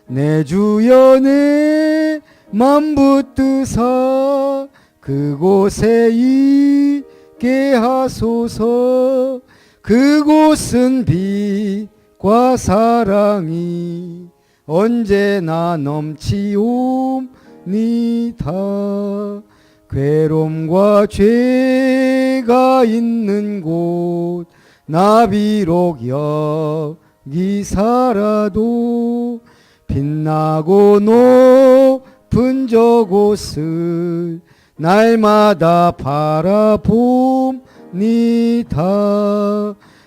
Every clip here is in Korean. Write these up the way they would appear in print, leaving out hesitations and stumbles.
내 주여 내 맘 붙드사 그곳에 있게 하소서. 그곳은 빛과 사랑이 언제나 넘치옵니다. 괴로움과 죄가 있는 곳 나 비록 여기 살아도 빛나고 높은 저곳을 날마다 바라봅니다.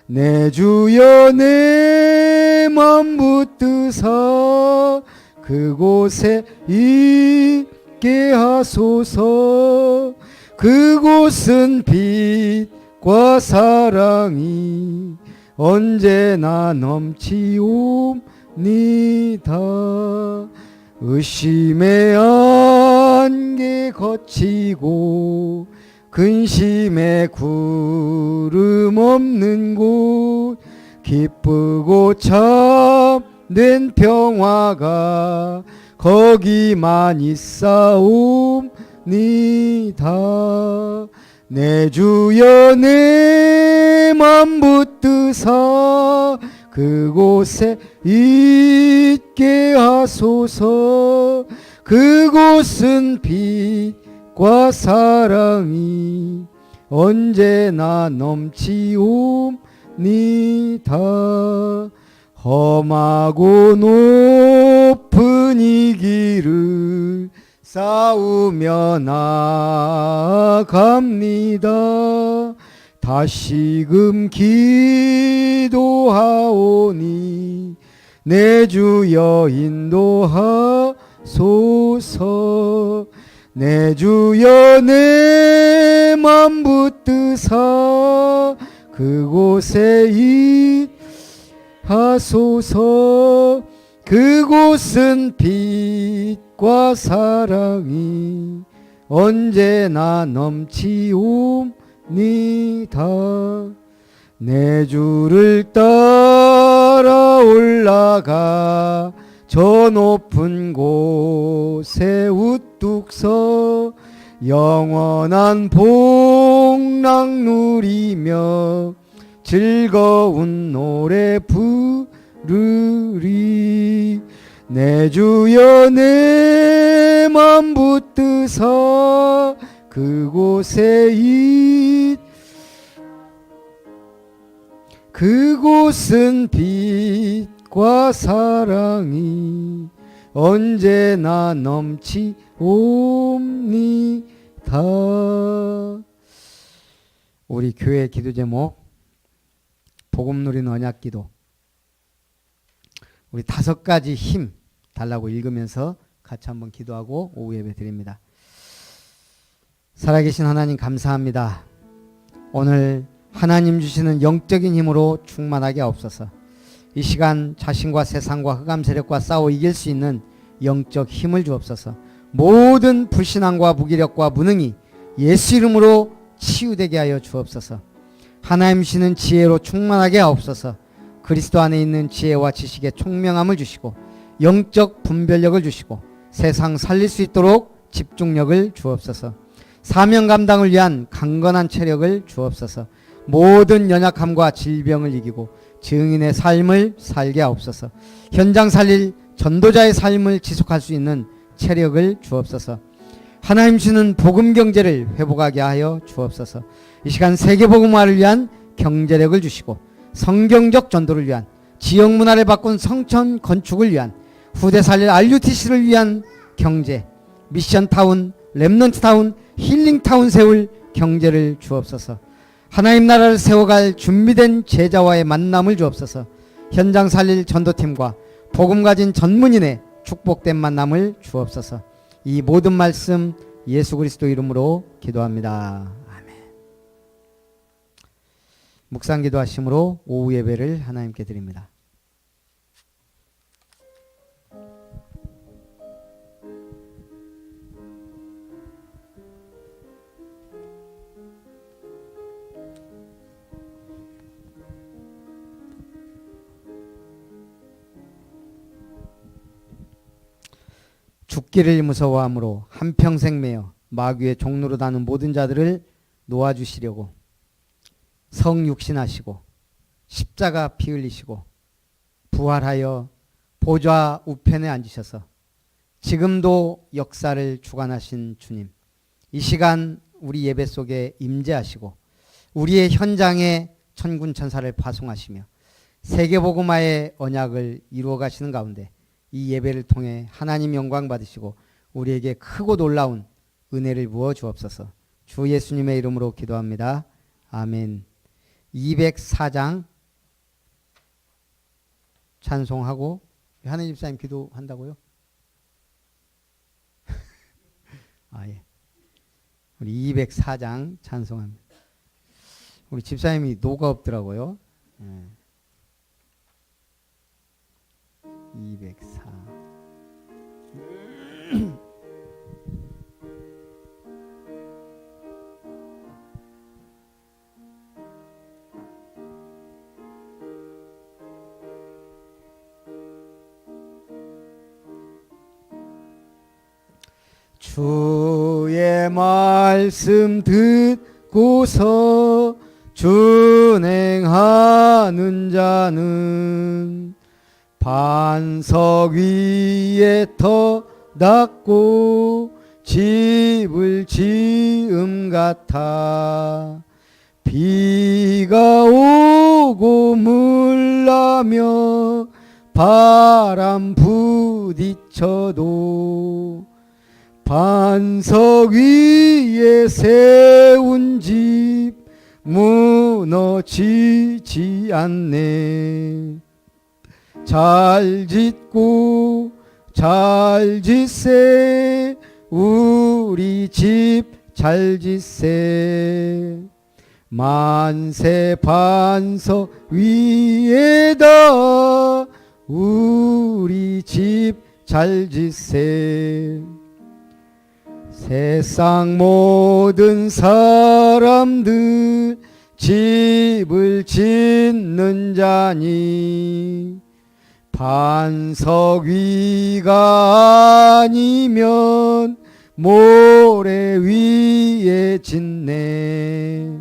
내 주여 내 맘 붙드사 그곳에 있게 하소서. 그곳은 빛과 사랑이 언제나 넘치옵니다. 의심의 안개 거치고 근심의 구름 없는 곳 기쁘고 참된 평화가 거기만 있사옵니다. 내 주여 내 맘 붙드사 그곳에 있게 하소서. 그곳은 빛과 사랑이 언제나 넘치옵니다. 험하고 높은 이 길을 싸우며 나아갑니다. 다시금 기도하오니 내 주여 인도하소서. 내 주여 내 맘 붙드사 그곳에 있하소서. 그곳은 빛과 사랑이 언제나 넘치옵니다. 내 주를 따라 올라가 저 높은 곳에 우뚝 서 영원한 복락 누리며 즐거운 노래 부르리. 내 주여 내 맘 붙드사 그곳에 그곳은 빛과 사랑이 언제나 넘치옵니다. 우리 교회 기도 제목 복음 누리는 언약 기도, 우리 5가지 힘 달라고 읽으면서 같이 한번 기도하고 오후 예배 드립니다. 살아계신 하나님 감사합니다. 오늘 하나님 주시는 영적인 힘으로 충만하게 하옵소서. 이 시간 자신과 세상과 흑암 세력과 싸워 이길 수 있는 영적 힘을 주옵소서. 모든 불신앙과 무기력과 무능이 예수 이름으로 치유되게 하여 주옵소서. 하나님 주시는 지혜로 충만하게 하옵소서. 그리스도 안에 있는 지혜와 지식의 총명함을 주시고 영적 분별력을 주시고 세상 살릴 수 있도록 집중력을 주옵소서. 사명 감당을 위한 강건한 체력을 주옵소서. 모든 연약함과 질병을 이기고 증인의 삶을 살게 하옵소서. 현장 살릴 전도자의 삶을 지속할 수 있는 체력을 주옵소서. 하나님 주시는 복음 경제를 회복하게 하여 주옵소서. 이 시간 세계복음화를 위한 경제력을 주시고 성경적 전도를 위한 지역 문화를 바꾼 성천 건축을 위한 후대 살릴 RUTC를 위한 경제, 미션타운, 렘넌트타운, 힐링타운 세울 경제를 주옵소서. 하나님 나라를 세워갈 준비된 제자와의 만남을 주옵소서. 현장 살릴 전도팀과 복음 가진 전문인의 축복된 만남을 주옵소서. 이 모든 말씀 예수 그리스도 이름으로 기도합니다. 아멘. 묵상 기도하심으로 오후 예배를 하나님께 드립니다. 죽기를 무서워함으로 한평생 매여 마귀의 종로로 다는 모든 자들을 놓아주시려고 성육신하시고 십자가 피 흘리시고 부활하여 보좌 우편에 앉으셔서 지금도 역사를 주관하신 주님, 이 시간 우리 예배 속에 임재하시고 우리의 현장에 천군 천사를 파송하시며 세계복음화의 언약을 이루어 가시는 가운데 이 예배를 통해 하나님 영광 받으시고 우리에게 크고 놀라운 은혜를 부어 주옵소서. 주 예수님의 이름으로 기도합니다. 아멘. 204장 찬송하고 하나님 집사님 기도한다고요? 아, 예. 우리 204장 찬송합니다. 우리 집사님이 노가 없더라고요. 예. 204. 주의 말씀 듣고서 준행하는 자는 반석 위에 터 닦고 집을 지음 같아 비가 오고 물나며 바람 부딪혀도 반석 위에 세운 집 무너지지 않네. 잘 짓고 잘 짓세 우리 집 잘 짓세 만세 반석 위에다 우리 집 잘 짓세. 세상 모든 사람들 집을 짓는 자니 반석 위가 아니면 모래 위에 짓네.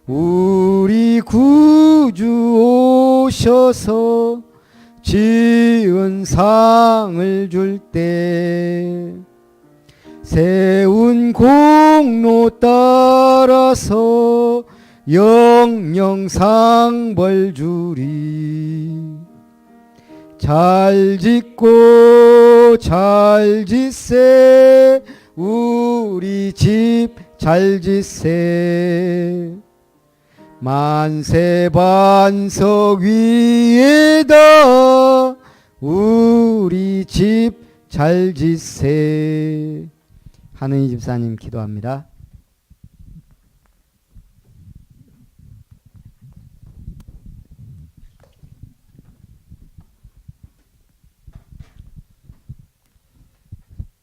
우리 구주 오셔서 지은 상을 줄 때 세운 공로 따라서 영영 상벌 주리. 잘 짓고 잘 짓세 우리 집 잘 짓세 만세 반석 위에다 우리 집 잘 짓세. 하느님 집사님 기도합니다.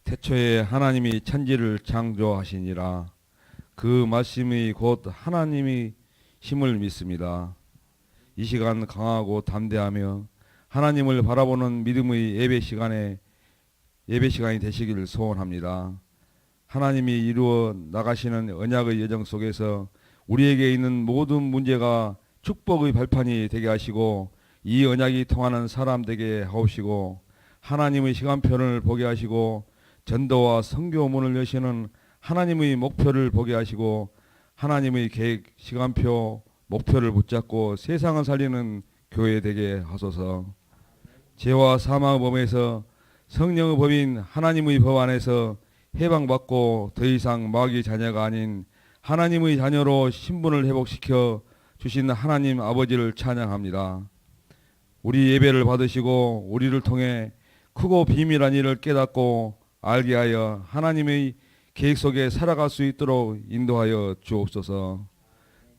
태초에 하나님이 천지를 창조하시니라. 그 말씀이 곧 하나님이 힘을 믿습니다. 이 시간 강하고 담대하며 하나님을 바라보는 믿음의 예배 시간이 되시기를 소원합니다. 하나님이 이루어 나가시는 언약의 여정 속에서 우리에게 있는 모든 문제가 축복의 발판이 되게 하시고 이 언약이 통하는 사람 되게 하옵시고 하나님의 시간표를 보게 하시고 전도와 선교문을 여시는 하나님의 목표를 보게 하시고 하나님의 계획, 시간표, 목표를 붙잡고 세상을 살리는 교회 되게 하소서. 죄와 사망의 범에서 성령의 법인 하나님의 법 안에서 해방받고 더 이상 마귀의 자녀가 아닌 하나님의 자녀로 신분을 회복시켜 주신 하나님 아버지를 찬양합니다. 우리 예배를 받으시고 우리를 통해 크고 비밀한 일을 깨닫고 알게 하여 하나님의 계획 속에 살아갈 수 있도록 인도하여 주옵소서.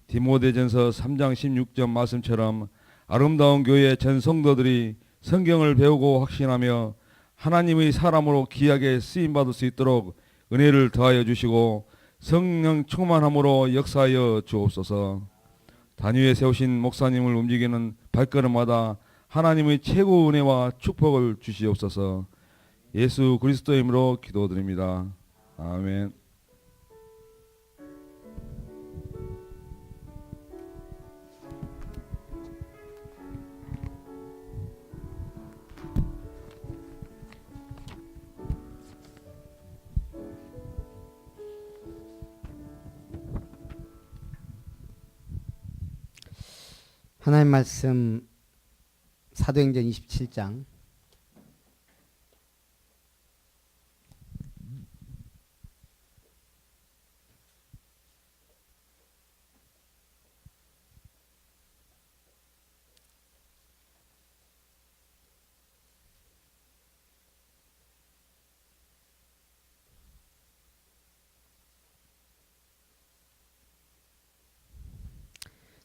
디모데전서 3장 16절 말씀처럼 아름다운 교회 전 성도들이 성경을 배우고 확신하며 하나님의 사람으로 귀하게 쓰임받을 수 있도록 은혜를 더하여 주시고 성령 충만함으로 역사하여 주옵소서. 단위에 세우신 목사님을 움직이는 발걸음마다 하나님의 최고 은혜와 축복을 주시옵소서. 예수 그리스도의 이름으로 기도드립니다. 아멘. 하나님 말씀 사도행전 27장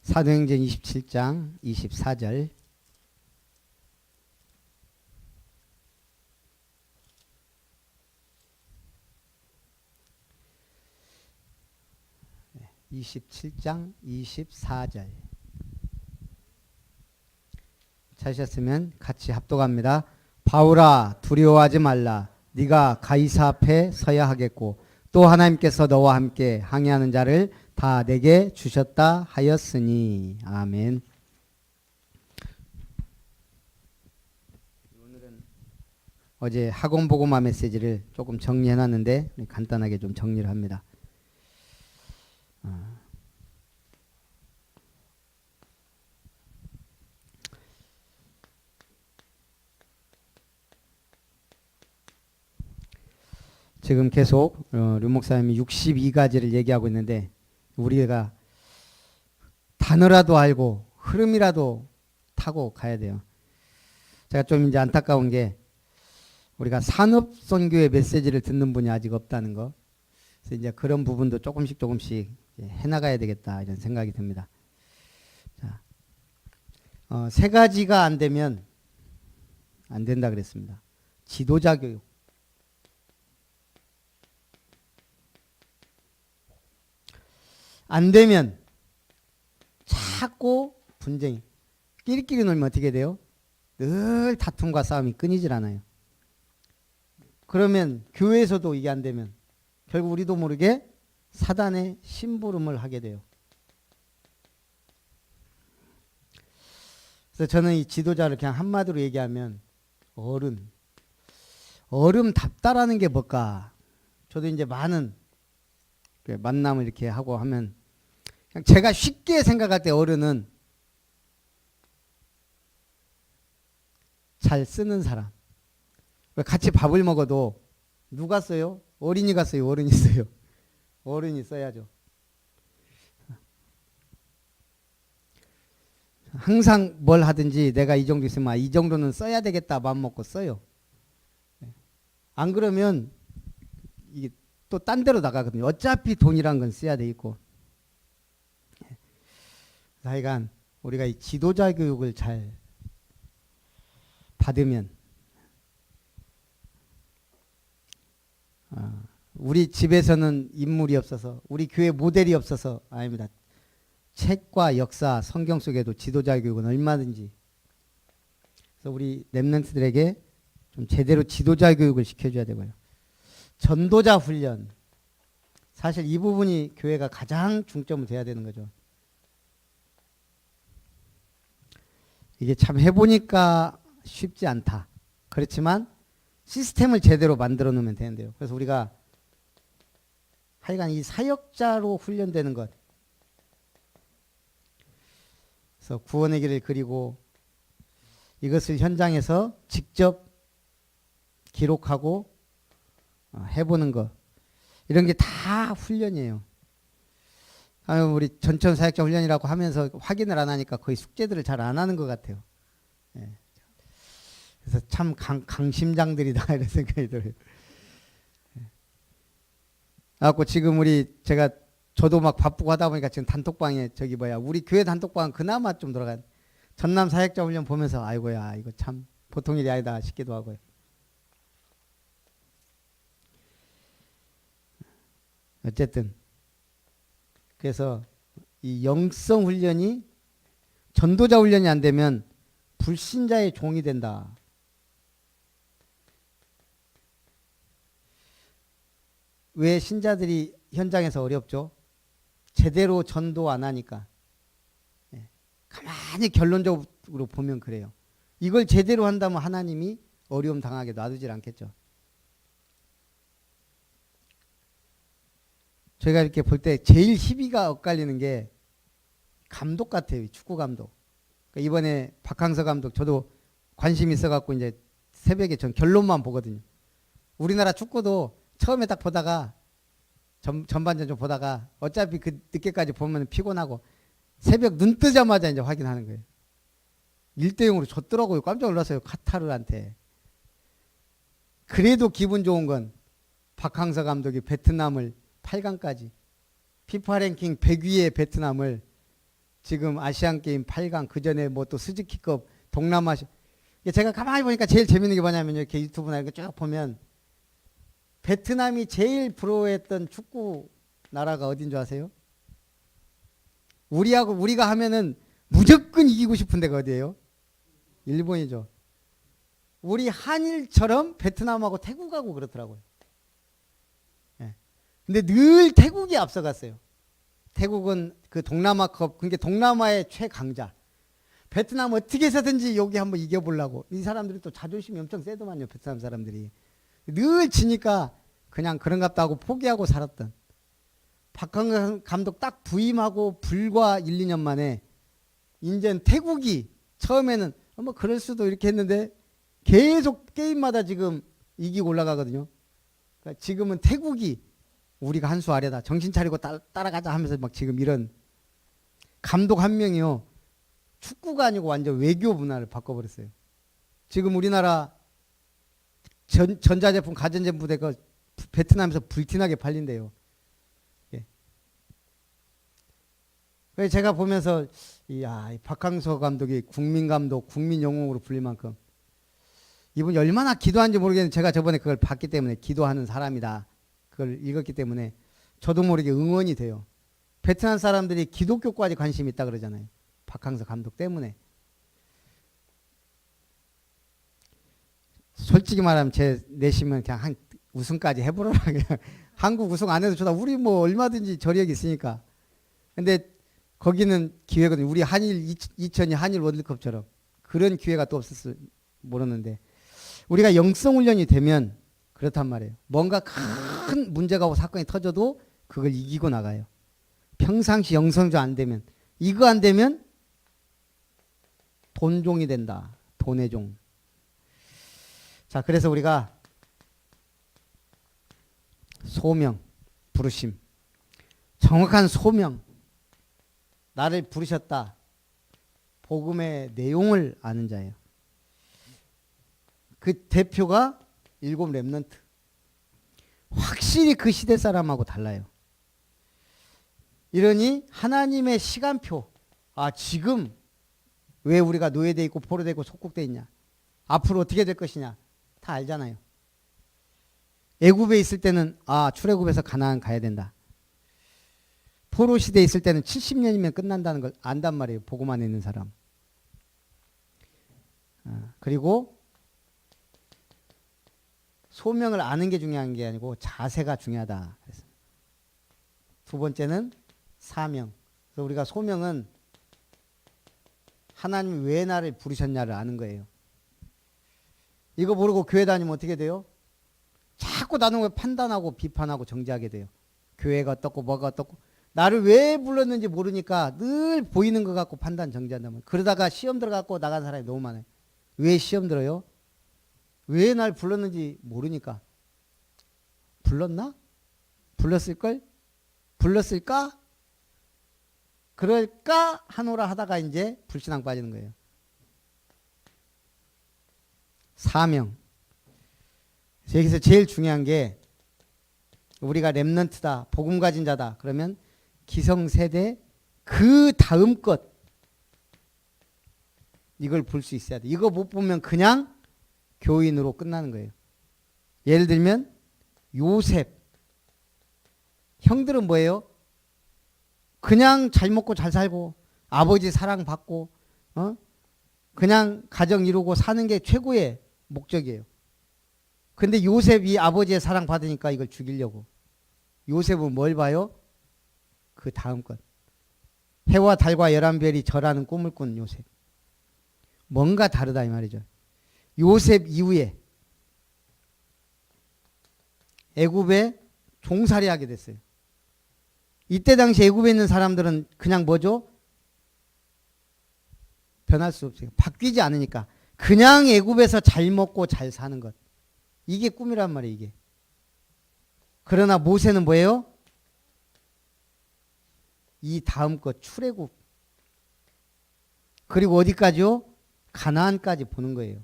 사도행전 27장 24절 네, 27장 24절 찾으셨으면 같이 합독합니다. 바울아 두려워하지 말라. 네가 가이사 앞에 서야 하겠고 또 하나님께서 너와 함께 항해하는 자를 다 내게 주셨다 하였으니. 아멘. 오늘은 어제 학원 보고마 메시지를 조금 정리해 놨는데 간단하게 좀 정리를 합니다. 지금 계속 류 목사님이 62가지를 얘기하고 있는데 우리가 단어라도 알고 흐름이라도 타고 가야 돼요. 제가 좀 이제 안타까운 게 우리가 산업선교의 메시지를 듣는 분이 아직 없다는 거. 그래서 이제 그런 부분도 조금씩 해나가야 되겠다 이런 생각이 듭니다. 자, 세 가지가 안 되면 안 된다 그랬습니다. 지도자 교육. 안 되면 자꾸 분쟁이 끼리끼리 놀면 어떻게 돼요? 늘 다툼과 싸움이 끊이질 않아요. 그러면 교회에서도 이게 안 되면 결국 우리도 모르게 사단의 심부름을 하게 돼요. 그래서 저는 이 지도자를 그냥 한마디로 얘기하면 어른답다라는 게 뭘까? 저도 이제 많은 만남을 이렇게 하고 하면 그냥 제가 쉽게 생각할 때 어른은 잘 쓰는 사람. 같이 밥을 먹어도 누가 써요? 어린이가 써요? 어른이 써요? 어른이 써야죠. 항상 뭘 하든지 내가 이 정도 있으면 이 정도는 써야 되겠다 마음 먹고 써요. 안 그러면 이게 또 딴 데로 나가거든요. 어차피 돈이란 건 써야 돼 있고. 하여간 우리가 이 지도자 교육을 잘 받으면 우리 집에서는 인물이 없어서 우리 교회 모델이 없어서 아닙니다. 책과 역사, 성경 속에도 지도자 교육은 얼마든지. 그래서 우리 랩런트들에게 좀 제대로 지도자 교육을 시켜줘야 되고요. 전도자 훈련. 사실 이 부분이 교회가 가장 중점을 둬야 되는 거죠. 이게 참 해보니까 쉽지 않다. 그렇지만 시스템을 제대로 만들어 놓으면 되는데요. 그래서 우리가 하여간 이 사역자로 훈련되는 것. 그래서 구원의 길을 그리고 이것을 현장에서 직접 기록하고 해보는 것. 이런 게 다 훈련이에요. 우리 전천 사역자 훈련이라고 하면서 확인을 안 하니까 거의 숙제들을 잘 안 하는 것 같아요. 예. 그래서 참 강심장들이다 이런 생각이 들어요. 그래갖고 지금 저도 막 바쁘고 하다 보니까 지금 단톡방에 우리 교회 단톡방은 그나마 좀 들어간 전남 사역자 훈련 보면서 아이고야 이거 참 보통 일이 아니다 싶기도 하고요. 어쨌든 그래서 이 영성 훈련이 전도자 훈련이 안 되면 불신자의 종이 된다. 왜 신자들이 현장에서 어렵죠? 제대로 전도 안 하니까. 예. 가만히 결론적으로 보면 그래요. 이걸 제대로 한다면 하나님이 어려움 당하게 놔두질 않겠죠. 저희가 이렇게 볼 때 제일 희비가 엇갈리는 게 감독 같아요. 축구 감독. 그러니까 이번에 박항서 감독 저도 관심 있어갖고 이제 새벽에 전 결론만 보거든요. 우리나라 축구도 처음에 딱 보다가 전반전 좀 보다가 어차피 그 늦게까지 보면 피곤하고 새벽 눈 뜨자마자 이제 확인하는 거예요. 1대0으로 졌더라고요. 깜짝 놀랐어요. 카타르한테. 그래도 기분 좋은 건 박항서 감독이 베트남을 8강까지 피파 랭킹 100위의 베트남을 지금 아시안게임 8강 그전에 뭐 또 스즈키급 동남아시아 제가 가만히 보니까 제일 재밌는 게 뭐냐면 이렇게 유튜브나 이렇게 쭉 보면 베트남이 제일 부러워했던 축구 나라가 어딘 줄 아세요? 우리가 하면은 무조건 이기고 싶은 데가 어디예요? 일본이죠. 우리 한일처럼 베트남하고 태국하고 그렇더라고요. 예. 근데 늘 태국이 앞서갔어요. 태국은 그 동남아컵, 그게 동남아의 최강자. 베트남 어떻게 해서든지 여기 한번 이겨보려고. 이 사람들이 또 자존심이 엄청 세더만요. 베트남 사람들이. 늘 지니까 그냥 그런갑다 하고 포기하고 살았던. 박항서 감독 딱 부임하고 불과 1, 2년 만에 인제는 태국이 처음에는 뭐 그럴 수도 이렇게 했는데 계속 게임마다 지금 이기고 올라가거든요. 그러니까 지금은 태국이 우리가 한 수 아래다. 정신 차리고 따라가자 하면서 막 지금 이런 감독 한 명이요. 축구가 아니고 완전 외교 문화를 바꿔버렸어요. 지금 우리나라 전자제품, 가전제품대가 베트남에서 불티나게 팔린대요. 예. 그래서 제가 보면서 이야, 박항서 감독이 국민 감독, 국민 영웅으로 불릴 만큼 이분이 얼마나 기도하는지 모르겠는데 제가 저번에 그걸 봤기 때문에 기도하는 사람이다. 그걸 읽었기 때문에 저도 모르게 응원이 돼요. 베트남 사람들이 기독교까지 관심이 있다 그러잖아요. 박항서 감독 때문에. 솔직히 말하면 제 내심은 그냥 한 우승까지 해보려고 그냥 한국 우승 안 해도 좋다. 우리 뭐 얼마든지 저력이 있으니까. 근데 거기는 기회거든요. 우리 한일 2002 한일 월드컵처럼 그런 기회가 또 없었을 모르는데 우리가 영성 훈련이 되면 그렇단 말이에요. 뭔가 큰 문제가 사건이 터져도 그걸 이기고 나가요. 평상시 영성조 안 되면 이거 안 되면 돈종이 된다. 돈의 종. 자, 그래서 우리가 소명, 부르심, 정확한 소명, 나를 부르셨다. 복음의 내용을 아는 자예요. 그 대표가 7 렘넌트. 확실히 그 시대 사람하고 달라요. 이러니 하나님의 시간표. 아, 지금 왜 우리가 노예돼 있고 포로돼 있고 속국돼 있냐. 앞으로 어떻게 될 것이냐. 다 알잖아요. 애굽에 있을 때는 출애굽에서 가나안 가야 된다. 포로 시대에 있을 때는 70년이면 끝난다는 걸 안단 말이에요. 복음 안에 있는 사람. 그리고 소명을 아는 게 중요한 게 아니고 자세가 중요하다. 두 번째는 사명. 그래서 우리가 소명은 하나님이 왜 나를 부르셨냐를 아는 거예요. 이거 모르고 교회 다니면 어떻게 돼요? 자꾸 나는 왜 판단하고 비판하고 정죄하게 돼요. 교회가 어떻고 뭐가 어떻고 나를 왜 불렀는지 모르니까 늘 보이는 것 같고 판단 정죄한다면 그러다가 시험 들어갖고 나간 사람이 너무 많아요. 왜 시험 들어요? 왜 날 불렀는지 모르니까. 불렀나? 불렀을걸? 불렀을까? 그럴까? 하노라 하다가 이제 불신앙 빠지는 거예요. 사명. 여기서 제일 중요한 게 우리가 렘넌트다, 복음 가진 자다. 그러면 기성세대 그 다음 것 이걸 볼 수 있어야 돼. 이거 못 보면 그냥 교인으로 끝나는 거예요. 예를 들면 요셉 형들은 뭐예요? 그냥 잘 먹고 잘 살고 아버지 사랑받고 그냥 가정 이루고 사는 게 최고의 목적이에요. 근데 요셉이 아버지의 사랑 받으니까 이걸 죽이려고 요셉은 뭘 봐요? 그 다음 것. 해와 달과 11별이 절하는 꿈을 꾼 요셉. 뭔가 다르다 이 말이죠. 요셉 이후에 애굽에 종살이하게 됐어요. 이때 당시 애굽에 있는 사람들은 그냥 뭐죠? 변할 수 없어요. 바뀌지 않으니까. 그냥 애굽에서 잘 먹고 잘 사는 것. 이게 꿈이란 말이에요. 이게. 그러나 모세는 뭐예요? 이 다음 것 출애굽. 그리고 어디까지요? 가나안까지 보는 거예요.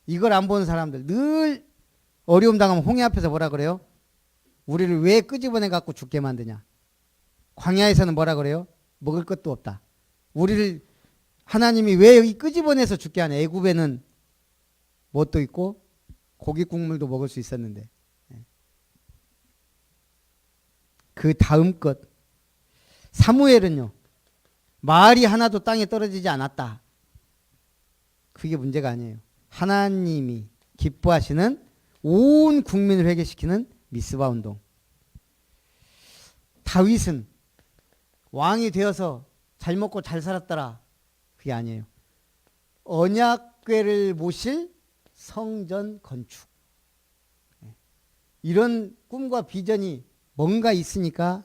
이걸 안 보는 사람들 늘 어려움 당하면 홍해 앞에서 뭐라 그래요? 우리를 왜 끄집어내 갖고 죽게 만드냐? 광야에서는 뭐라 그래요? 먹을 것도 없다. 우리를 하나님이 왜 여기 끄집어내서 죽게 하냐? 애굽에는 뭣도 있고 고기 국물도 먹을 수 있었는데. 그 다음 것. 사무엘은요. 말이 하나도 땅에 떨어지지 않았다. 그게 문제가 아니에요. 하나님이 기뻐하시는 온 국민을 회개시키는 미스바 운동. 다윗은 왕이 되어서 잘 먹고 잘 살았더라. 그게 아니에요. 언약궤를 모실 성전 건축. 이런 꿈과 비전이 뭔가 있으니까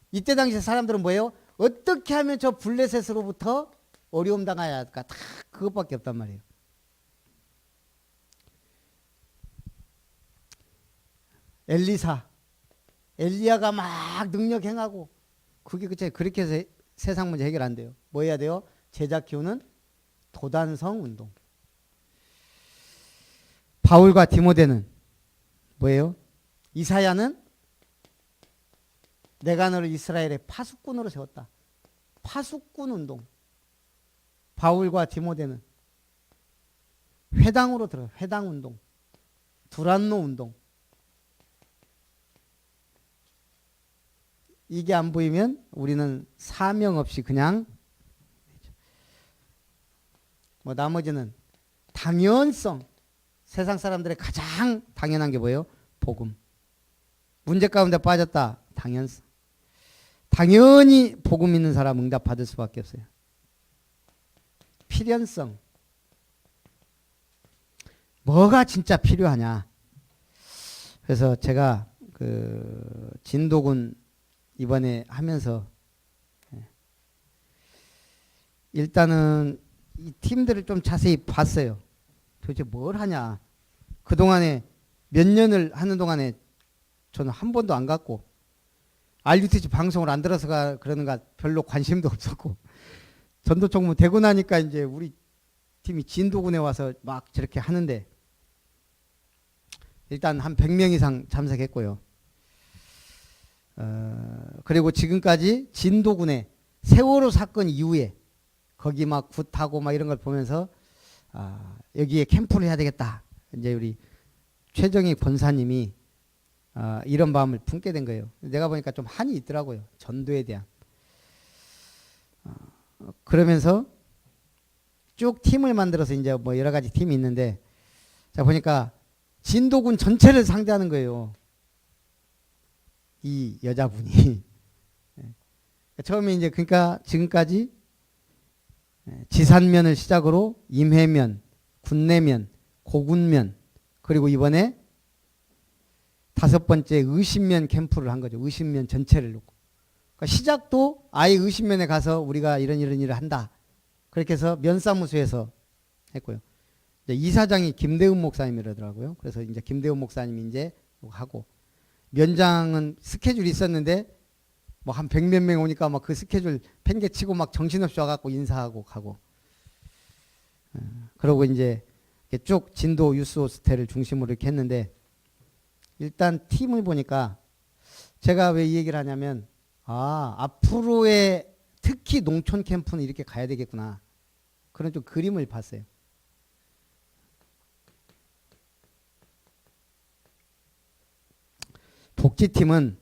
이때 당시 사람들은 뭐예요? 어떻게 하면 저 블레셋으로부터 어려움 당해야 할까? 다 그것밖에 없단 말이에요. 엘리야가 막 능력 행하고 그게 그렇게 해서 세상 문제 해결 안 돼요. 뭐 해야 돼요? 제자 키우는 도단성 운동. 바울과 디모데는 뭐예요? 이사야는 내가 너를 이스라엘의 파수꾼으로 세웠다. 파수꾼 운동. 바울과 디모데는 회당으로 들어요. 회당 운동. 두란노 운동. 이게 안 보이면 우리는 사명 없이 그냥 뭐 나머지는 당연성. 세상 사람들의 가장 당연한 게 뭐예요? 복음. 문제 가운데 빠졌다. 당연성. 당연히 복음 있는 사람 응답 받을 수밖에 없어요. 필연성. 뭐가 진짜 필요하냐. 그래서 제가 그 진도군 이번에 하면서 일단은 이 팀들을 좀 자세히 봤어요. 도대체 뭘 하냐. 그동안에 몇 년을 하는 동안에 저는 한 번도 안 갔고 RUTC 방송을 안 들어서 그러는가 별로 관심도 없었고 전도총무 되고 나니까 이제 우리 팀이 진도군에 와서 막 저렇게 하는데 일단 한 100명 이상 참석했고요. 그리고 지금까지 진도군에 세월호 사건 이후에 거기 막 굿하고 막 이런 걸 보면서 여기에 캠프를 해야 되겠다. 이제 우리 최정희 권사님이 이런 마음을 품게 된 거예요. 내가 보니까 좀 한이 있더라고요. 전도에 대한. 그러면서 쭉 팀을 만들어서 이제 뭐 여러 가지 팀이 있는데 자 보니까 진도군 전체를 상대하는 거예요. 이 여자분이. 처음에 이제 그러니까 지금까지 지산면을 시작으로 임해면, 군내면, 고군면 그리고 이번에 5번째 의심면 캠프를 한 거죠. 의심면 전체를 놓고. 그러니까 시작도 아예 의심면에 가서 우리가 이런 일을 한다. 그렇게 해서 면사무소에서 했고요. 이제 이사장이 김대훈 목사님이라더라고요. 그래서 이제 김대훈 목사님이 이제 하고 면장은 스케줄이 있었는데 뭐 한 100몇 명 오니까 막 그 스케줄 팽개치고 막 정신없이 와갖고 인사하고 가고. 그러고 이제 쭉 진도 유스 호스텔을 중심으로 이렇게 했는데 일단 팀을 보니까 제가 왜 이 얘기를 하냐면 앞으로의 특히 농촌 캠프는 이렇게 가야 되겠구나. 그런 좀 그림을 봤어요. 복지팀은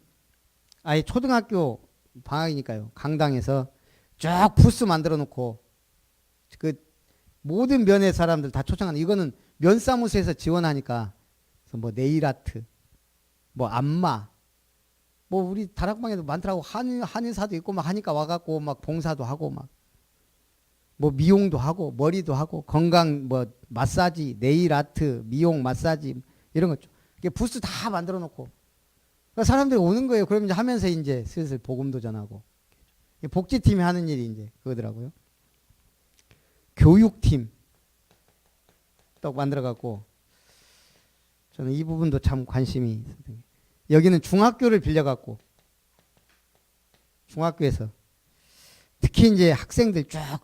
아예 초등학교 방학이니까요. 강당에서 쭉 부스 만들어 놓고 그 모든 면의 사람들 다 초청하는 이거는 면사무소에서 지원하니까 그래서 뭐 네일 아트, 뭐 안마, 뭐 우리 다락방에도 많더라고. 한의사도 있고 막 하니까 와갖고 막 봉사도 하고 막 뭐 미용도 하고 머리도 하고 건강 뭐 마사지, 네일 아트, 미용 마사지 이런 거 이게 부스 다 만들어 놓고 그러니까 사람들이 오는 거예요. 그럼 이제 하면서 이제 슬슬 복음도 전하고 복지팀이 하는 일이 이제 그거더라고요. 교육팀 또 만들어 갖고 저는 이 부분도 참 관심이 있어요. 여기는 중학교를 빌려 갖고 중학교에서 특히 이제 학생들 쫙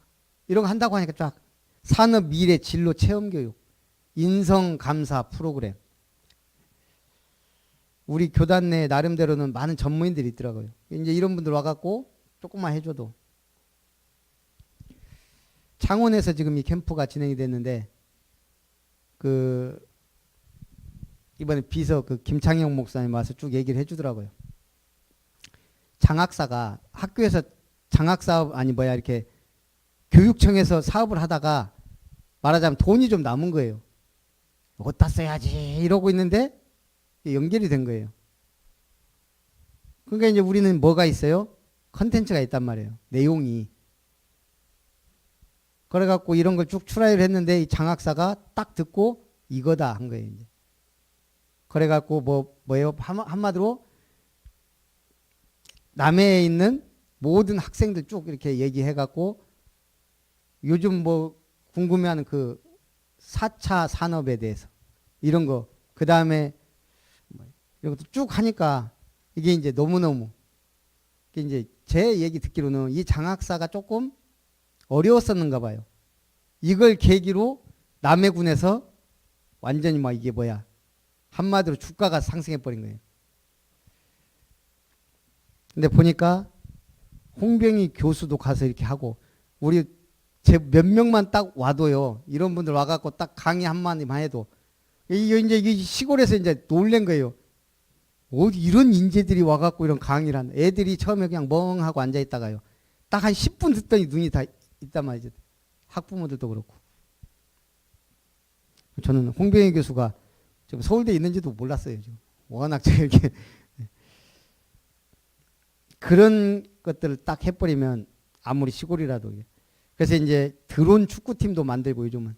이런 거 한다고 하니까 쫙 산업 미래 진로 체험 교육, 인성 감사 프로그램. 우리 교단 내 나름대로는 많은 전문인들이 있더라고요. 이제 이런 분들 와갖고 조금만 해줘도. 창원에서 지금 이 캠프가 진행이 됐는데 그 이번에 비서 그 김창영 목사님 와서 쭉 얘기를 해주더라고요. 장학사가 학교에서 장학사업 아니 뭐야 이렇게 교육청에서 사업을 하다가 말하자면 돈이 좀 남은 거예요. 어디다 써야지 이러고 있는데 연결이 된 거예요. 그러니까 이제 우리는 뭐가 있어요? 컨텐츠가 있단 말이에요. 내용이. 그래갖고 이런 걸 쭉 출하를 했는데 이 장학사가 딱 듣고 이거다 한 거예요. 이제. 그래갖고 뭐예요? 한마디로 남해에 있는 모든 학생들 쭉 이렇게 얘기해갖고 요즘 뭐 궁금해하는 그 4차 산업에 대해서 이런 거 그 다음에 이런 것도 쭉 하니까 이게 이제 너무너무 이게 이제 제 얘기 듣기로는 이 장학사가 조금 어려웠었는가 봐요. 이걸 계기로 남해군에서 완전히 막 이게 뭐야 한마디로 주가가 상승해 버린 거예요. 근데 보니까 홍병희 교수도 가서 이렇게 하고 우리 제 몇 명만 딱 와도요. 이런 분들 와갖고 딱 강의 한마디만 해도 이게 이제 이 시골에서 이제 놀란 거예요. 어디 이런 인재들이 와갖고 이런 강의를 한다. 애들이 처음에 그냥 멍하고 앉아 있다가요. 딱 한 10분 듣더니 눈이 다 있단 말이죠. 학부모들도 그렇고. 저는 홍병희 교수가 지금 서울대에 있는지도 몰랐어요. 지금. 워낙 이렇게 그런 것들을 딱 해버리면 아무리 시골이라도. 그래서 이제 드론 축구팀도 만들고 요즘은.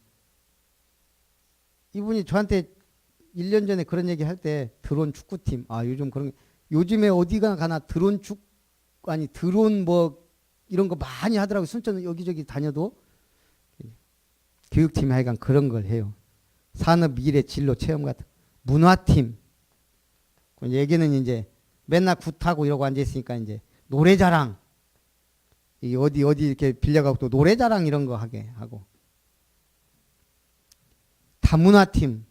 이분이 저한테 1년 전에 그런 얘기 할 때 드론 축구팀. 아, 요즘 그런, 요즘에 어디가 가나 드론 뭐 이런 거 많이 하더라고요. 순천 여기저기 다녀도. 교육팀이 하여간 그런 걸 해요. 산업 미래 진로 체험 같은. 문화팀. 얘기는 이제 맨날 굿하고 이러고 앉아있으니까 이제 노래자랑. 어디 이렇게 빌려가고 또 노래자랑 이런 거 하게 하고. 다문화팀.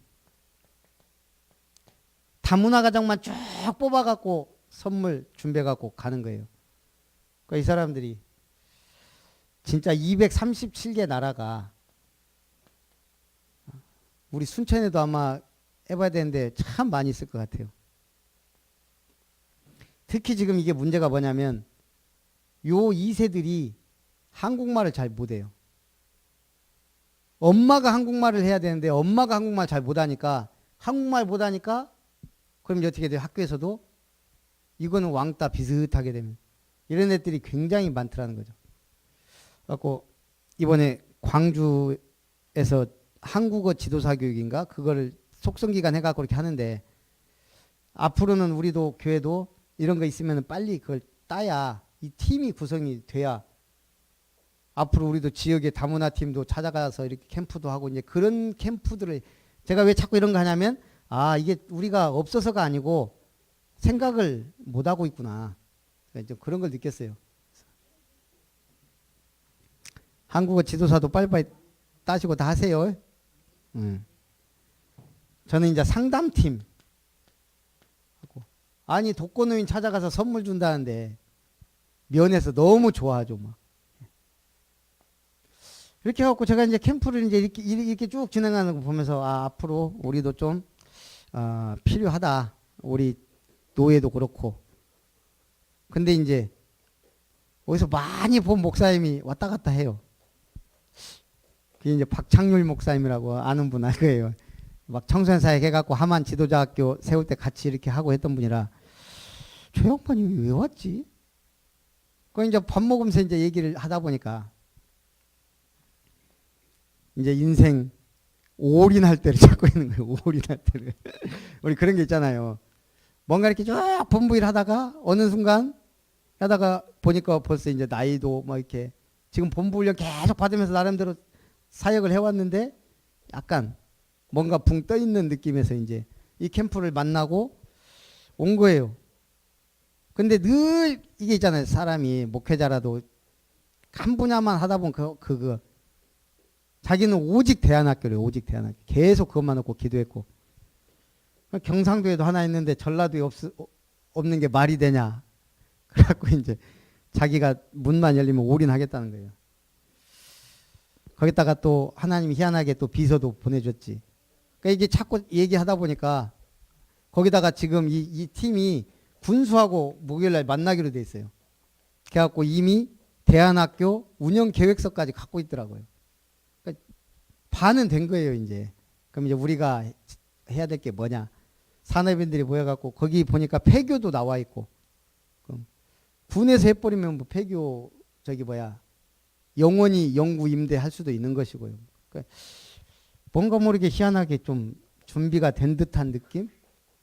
다문화 가정만 쭉 뽑아갖고 선물 준비해갖고 가는 거예요. 그러니까 이 사람들이 진짜 237개 나라가 우리 순천에도 아마 해봐야 되는데 참 많이 있을 것 같아요. 특히 지금 이게 문제가 뭐냐면 요 2세들이 한국말을 잘 못해요. 엄마가 한국말을 해야 되는데 엄마가 한국말 잘 못하니까 한국말 못하니까 그럼 이제 어떻게 돼요? 학교에서도 이거는 왕따 비슷하게 되면 이런 애들이 굉장히 많더라는 거죠. 그래서 이번에 광주에서 한국어 지도사 교육인가 그거를 속성기간 해갖고 이렇게 하는데 앞으로는 우리도 교회도 이런 거 있으면 빨리 그걸 따야 이 팀이 구성이 돼야 앞으로 우리도 지역의 다문화 팀도 찾아가서 이렇게 캠프도 하고 이제 그런 캠프들을 제가 왜 자꾸 이런 거 하냐면 아 이게 우리가 없어서가 아니고 생각을 못 하고 있구나. 좀 그런 걸 느꼈어요. 한국어 지도사도 빨리빨리 따시고 다 하세요. 저는 이제 상담팀 아니 독거노인 찾아가서 선물 준다는데 면에서 너무 좋아하죠 막. 이렇게 해갖고 제가 이제 캠프를 이제 이렇게 쭉 진행하는 거 보면서 아 앞으로 우리도 좀 필요하다. 우리 노예도 그렇고. 근데 이제 어디서 많이 본 목사님이 왔다 갔다 해요. 그게 이제 박창률 목사님이라고 아는 분 알 거예요. 막 청소년 사역 해갖고 하만 지도자 학교 세울 때 같이 이렇게 하고 했던 분이라 저 양반이 왜 왔지? 그 이제 밥 먹으면서 이제 얘기를 하다 보니까 이제 인생 올인할 때를 찾고 있는 거예요. 올인할 때를. 우리 그런 게 있잖아요. 뭔가 이렇게 쭉 분부일 하다가 어느 순간 하다가 보니까 벌써 이제 나이도 뭐 이렇게 지금 본부 훈련 계속 받으면서 나름대로 사역을 해왔는데 약간 뭔가 붕 떠 있는 느낌에서 이제 이 캠프를 만나고 온 거예요. 근데 늘 이게 있잖아요. 사람이 목회자라도 한 분야만 하다 보면 그거 자기는 오직 대안학교래요. 오직 대안학교. 계속 그것만 놓고 기도했고 경상도에도 하나 있는데 전라도에 없는 게 말이 되냐. 그래갖고 이제 자기가 문만 열리면 올인하겠다는 거예요. 거기다가 또 하나님이 희한하게 또 비서도 보내줬지. 그러니까 이게 자꾸 얘기하다 보니까 거기다가 지금 이 팀이 군수하고 목요일날 만나기로 돼 있어요. 그래갖고 이미 대안학교 운영 계획서까지 갖고 있더라고요. 그러니까 반은 된 거예요 이제. 그럼 이제 우리가 해야 될 게 뭐냐? 산업인들이 모여갖고 거기 보니까 폐교도 나와 있고. 그럼 군에서 해버리면 뭐 폐교 영원히 영구 임대할 수도 있는 것이고요. 그러니까 뭔가 모르게 희한하게 좀 준비가 된 듯한 느낌.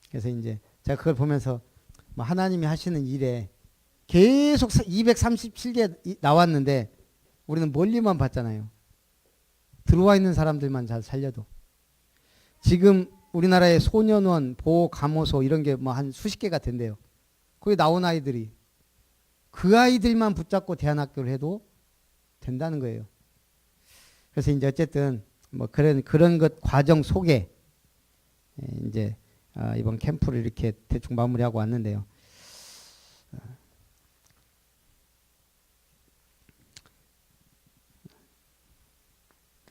그래서 이제 제가 그걸 보면서 뭐 하나님이 하시는 일에 계속 237개 나왔는데 우리는 멀리만 봤잖아요. 들어와 있는 사람들만 잘 살려도. 지금 우리나라의 소년원, 보호감호소 이런 게 뭐 한 수십 개가 된대요. 거기 나온 아이들이 그 아이들만 붙잡고 대안학교를 해도 된다는 거예요. 그래서 이제 어쨌든 뭐 그런 것 과정 속에 이제 이번 캠프를 이렇게 대충 마무리하고 왔는데요.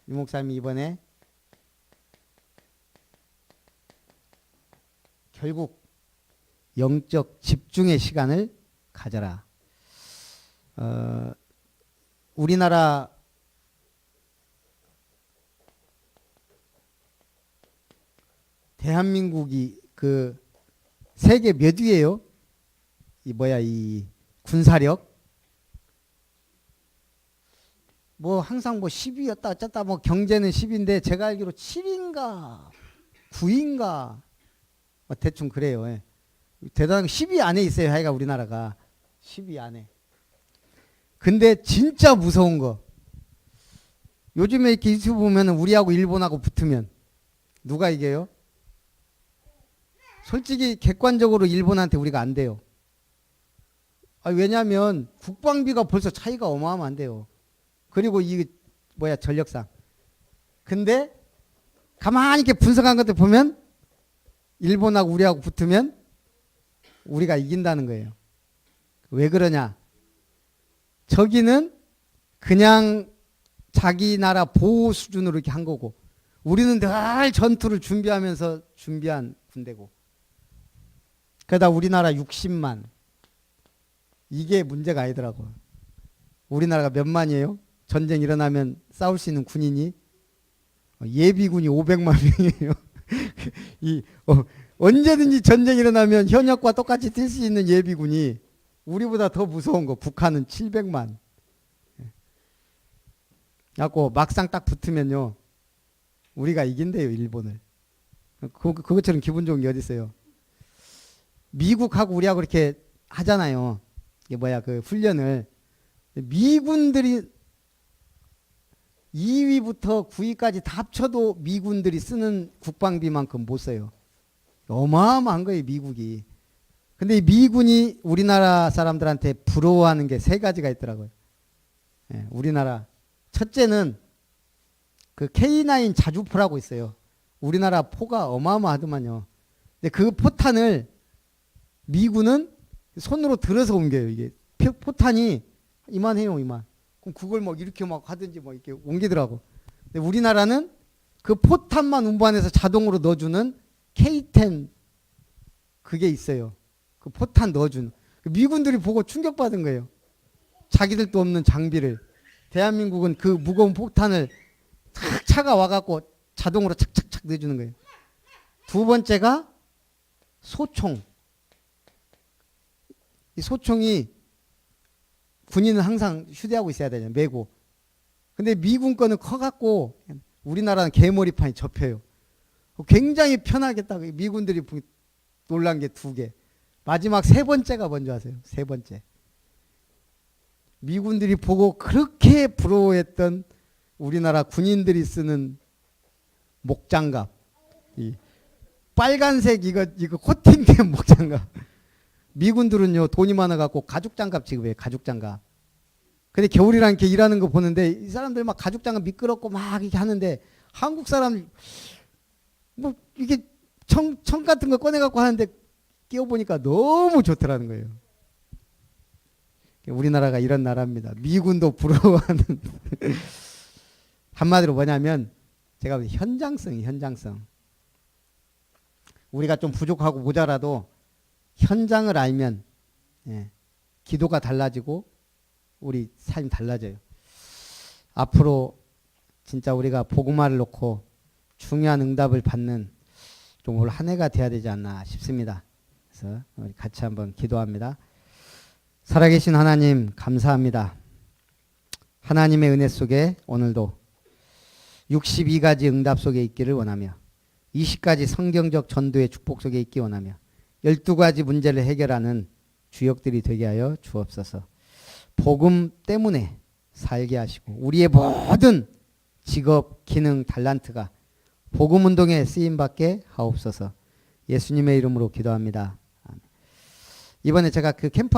유 목사님이 이번에 결국 영적 집중의 시간을 가져라. 우리나라 대한민국이 그 세계 몇 위예요? 이 군사력? 뭐 항상 뭐 10위였다 어쨌다 뭐 경제는 10인데 제가 알기로 7인가 9인가 뭐 대충 그래요. 예. 대단한 10위 안에 있어요. 하여가 우리나라가 10위 안에. 근데 진짜 무서운 거 요즘에 이렇게 유튜브 보면 우리하고 일본하고 붙으면 누가 이겨요? 솔직히 객관적으로 일본한테 우리가 안 돼요. 왜냐하면 국방비가 벌써 차이가 어마어마한데요. 그리고 전력상. 근데 가만히 이렇게 분석한 것들 보면 일본하고 우리하고 붙으면 우리가 이긴다는 거예요. 왜 그러냐? 저기는 그냥 자기 나라 보호 수준으로 이렇게 한 거고 우리는 늘 전투를 준비하면서 준비한 군대고 그러다 우리나라 60만 이게 문제가 아니더라고. 우리나라가 몇 만이에요? 전쟁 일어나면 싸울 수 있는 군인이 예비군이 500만 명이에요. 언제든지 전쟁 일어나면 현역과 똑같이 뛸 수 있는 예비군이 우리보다 더 무서운 거 북한은 700만. 갖고 막상 딱 붙으면요 우리가 이긴대요 일본을. 그것처럼 기분 좋은 게 어디 있어요? 미국하고 우리하고 이렇게 하잖아요. 이게 그 훈련을 미군들이 2위부터 9위까지 다 합쳐도 미군들이 쓰는 국방비만큼 못 써요. 어마어마한 거예요 미국이. 근데 이 미군이 우리나라 사람들한테 부러워하는 게 세 가지가 있더라고요. 우리나라 첫째는 그 K9 자주포라고 있어요. 우리나라 포가 어마어마하더만요. 근데 그 포탄을 미군은 손으로 들어서 옮겨요. 이게 포탄이 이만해요, 이만. 그럼 그걸 막 이렇게 막 하든지 뭐 이렇게 옮기더라고. 근데 우리나라는 그 포탄만 운반해서 자동으로 넣어주는 K10 그게 있어요. 그 포탄 넣어주는. 미군들이 보고 충격받은 거예요. 자기들도 없는 장비를. 대한민국은 그 무거운 포탄을 착 차가 와갖고 자동으로 착착착 넣어주는 거예요. 두 번째가 소총. 이 소총이 군인은 항상 휴대하고 있어야 되잖아요. 메고. 근데 미군 거는 커갖고 우리나라는 개머리판이 접혀요. 굉장히 편하겠다고 미군들이 놀란 게 두 개. 마지막 세 번째가 뭔지 아세요? 세 번째. 미군들이 보고 그렇게 부러워했던 우리나라 군인들이 쓰는 목장갑. 이 빨간색 이거 코팅된 목장갑. 미군들은요 돈이 많아갖고 가죽장갑 지급해요. 가죽장갑. 근데 겨울이랑 이렇게 일하는 거 보는데 이 사람들 막 가죽장갑 미끄럽고 막 이렇게 하는데 한국 사람 뭐 이게 청 같은 거 꺼내갖고 하는데 끼워보니까 너무 좋더라는 거예요. 우리나라가 이런 나라입니다. 미군도 부러워하는 한마디로 뭐냐면 제가 현장성. 우리가 좀 부족하고 모자라도 현장을 알면 기도가 달라지고 우리 삶이 달라져요. 앞으로 진짜 우리가 복음화를 놓고 중요한 응답을 받는 좀 올 한 해가 돼야 되지 않나 싶습니다. 그래서 우리 같이 한번 기도합니다. 살아계신 하나님 감사합니다. 하나님의 은혜 속에 오늘도 62가지 응답 속에 있기를 원하며 20가지 성경적 전도의 축복 속에 있기 원하며 12가지 문제를 해결하는 주역들이 되게 하여 주옵소서. 복음 때문에 살게 하시고 우리의 모든 직업, 기능, 달란트가 복음 운동에 쓰임받게 하옵소서. 예수님의 이름으로 기도합니다. 이번에 제가 그 캠프